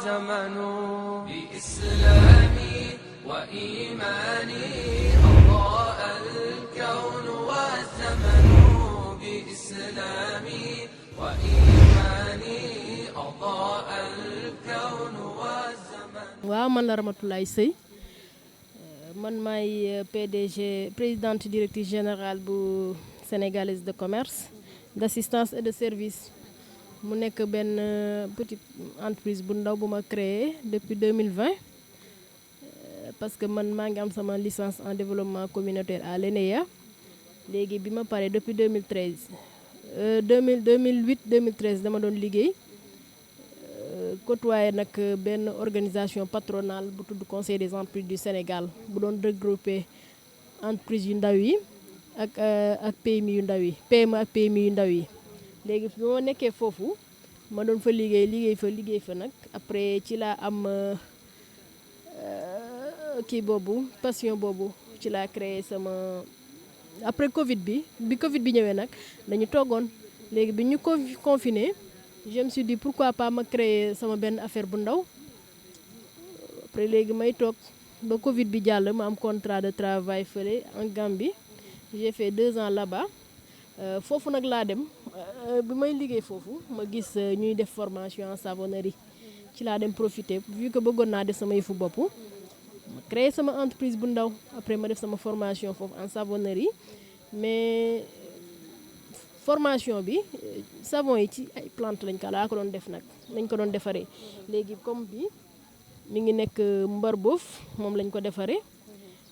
والزمن بإسلامي وإيماني أضاء الكون والزمن بإسلامي وإيماني أضاء الكون والزمن. waaw man la Ramatoulaye Seye man maay PDG présidente directrice générale bu sénégalaise de commerce d'assistance et de service mu nekk benn petite entreprise bu ndaw bu ma créé depuis 2020 parce que man maa ngi am sama licence en développement communautaire à l'ENEA léegi bi ma paree depuis 2013 2008 2013 dama doon liggéey côtoyé nag benn organisation patronale bu tudd conseil des entreprises du Sénégal bu doon regrouper entreprises yu ndaw yi ak PMI yu ndaw yi PME ak PMI yu ndaw yi léegi bi ma nekkee foofu ma doon fa liggéey fa nag après ci laa am kii boobu passion boobu ci laa créé sama après Covid bi Covid bi ñëwee nag dañu toogoon léegi bi ñu confiné je me suis dit pourquoi pas ma créer sama benn affaire bu ndaw après léegi may toog ba Covid bi jàll ma am contrat de travail fële en Gambie j'ai fait 2 ans là-bas foofu nag laa dem bi may liggéey foofu ma gis ñuy def formation en savonnerie ci laa dem profiter vu que bëggoon naa def sama yëfu bopp ma créer sama entreprise bu ndaw après ma def sama formation foofu en savonnerie mais formation bi savon yi ci ay plante lañ ko doon def nag lañ ko doon defaree léegi comme bi mi ngi nekk mbar boof moom lañ ko defaree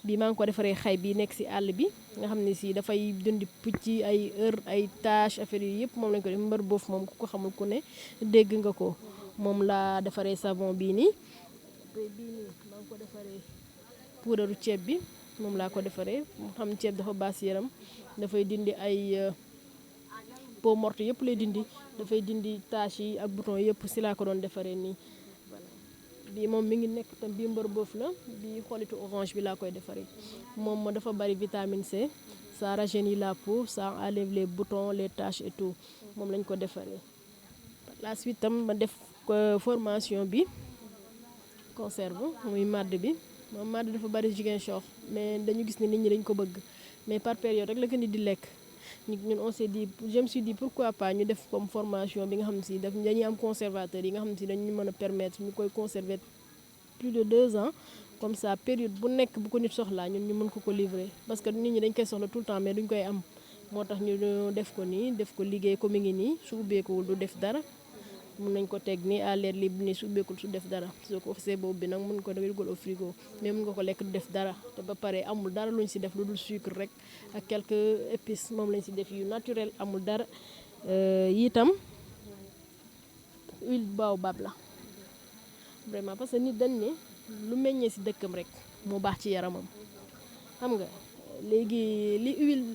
bi maa ngi ko defaree xay bi nekk ci àll bi nga xam ne si dafay dundi picc ay heure ay tâche affaire yu yëpp moom lañ ko def mbar boof moom ku ko xamul ku ne dégg nga ko moom laa defaree savon bii nii bii nii maa ngi ko defaree puudaru ceeb bi moom laa ko defaree mu xam ceeb dafa baas yaram dafay dindi ay peau morte yëpp lay dindi dafay dindi taches yi ak bouton yëpp si laa ko doon defaree nii voilà bii moom mi ngi nekk tam bii mbër boof la bii xolitu orange bi laa koy defaree moom dafa bari vitamine C ça rajeunit la peau ça enlève les boutons les taches et tout moom lañ ko defaree. la suite tam ma def formation bi conserve muy màdd bi moom màdd dafa bari Ziguinchor mais dañu gis ne nit ñi dañ ko bëgg mais par période rek la ko nit di lekk. ñun on s'est dit je me suis dit pourquoi pas ñu def comme formation bi nga xam ne si dañuy am conservateur yi nga xam ne si dañu mën a permettre ñu koy conserver plus de 2 ans comme ça période bu nekk bu ko nit soxlaa ñun ñu mën ko livrer parce que nit ñi dañ koy soxla tout le temps mais duñ koy am moo tax ñu def ko nii def ko liggéey ko mi ngi nii su ubbeekuwul du def dara mun nañ ko teg nii à l'air libre nii su ubbeekul su def dara soo ko xasee boobu bi nag mën ko dugal au frigo mais mën nga ko lekk du def dara te ba pare amul dara luñ si def lu dul sucre rek ak quelques épices moom lañ si def yu naturel amul dara itam huile baobab la vraiment parce que nit dañ ne lu meññee si dëkkam rek moo baax ci yaramam xam nga léegi li huile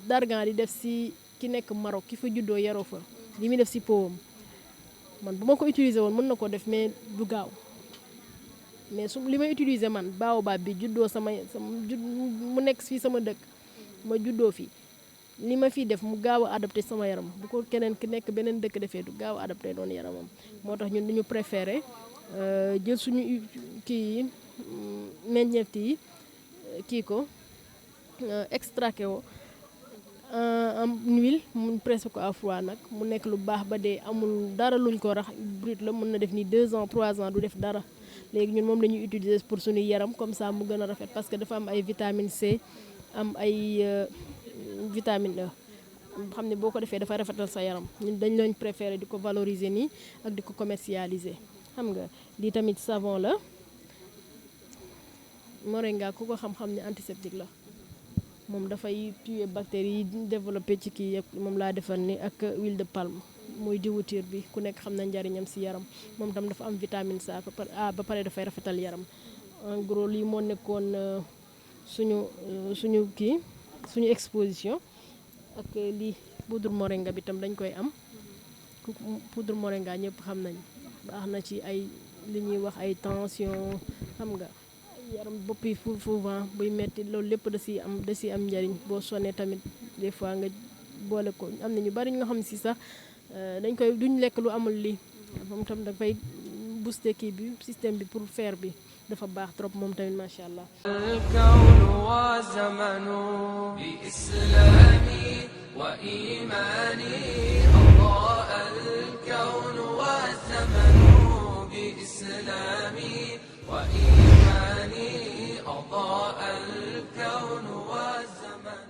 d'argan di def si ki nekk Maroc ki fa juddoo yaroo fa li muy def si powam man bu ma ko utiliser woon mën na ko def mais du gaaw mais su li may utiliser man baobab bi juddoo mu nekk fii sama dëkk ma juddoo fi li ma fiy def mu gaaw a adapté sama yaram bu ko keneen ki nekk beneen dëkk defee du gaaw a adapté doon yaramam moo tax ñun dañu préféré jël suñu kii yi meññeef yi kii ko extraqué ko en huile mu pressé ko à froid nag mu nekk lu baax ba dee amul dara luñ ko rax brut la mën na def ni 2 ans 3 ans du def dara léegi ñun moom la ñuy utiliser pour suñu yaram comme ça mu gën a rafet parce que dafa am ay vitamine C am ay vitamine E xam ne boo ko defee dafay rafetal sa yaram ñun dañ leen préféré di ko valoriser nii ak di ko commercialiser xam nga lii tamit savon la moringa ku ko xam-xam ne antiseptique la moom dafay tuer bactéries yi développé ci kii yëpp moom laa defal ni ak huile de palme muy diwtiir bi ku nekk xam na njariñam si yaram moom tam dafa am vitamine C ba pare dafay rafetal yaram en gros lii moo nekkoon suñu exposition ak lii poudre moringa bi tam dañ koy am poudre moringa ñëpp xam nañ baax na ci ay li ñuy wax ay tension xam nga yaram bopp yi souvent buy metti loolu lépp da ciy am njariñ boo sonnee tamit des fois nga boole ko am na ñu bari ñoo xam si sax duñ lekk lu amul lii moom tam dafay booster kii bi système bi pour faire bi dafa baax trop moom tamit macha allah. الكون وزمن بإسلامي وإيماني أضاء الكون والزمن بإسلامي وإيماني أضاء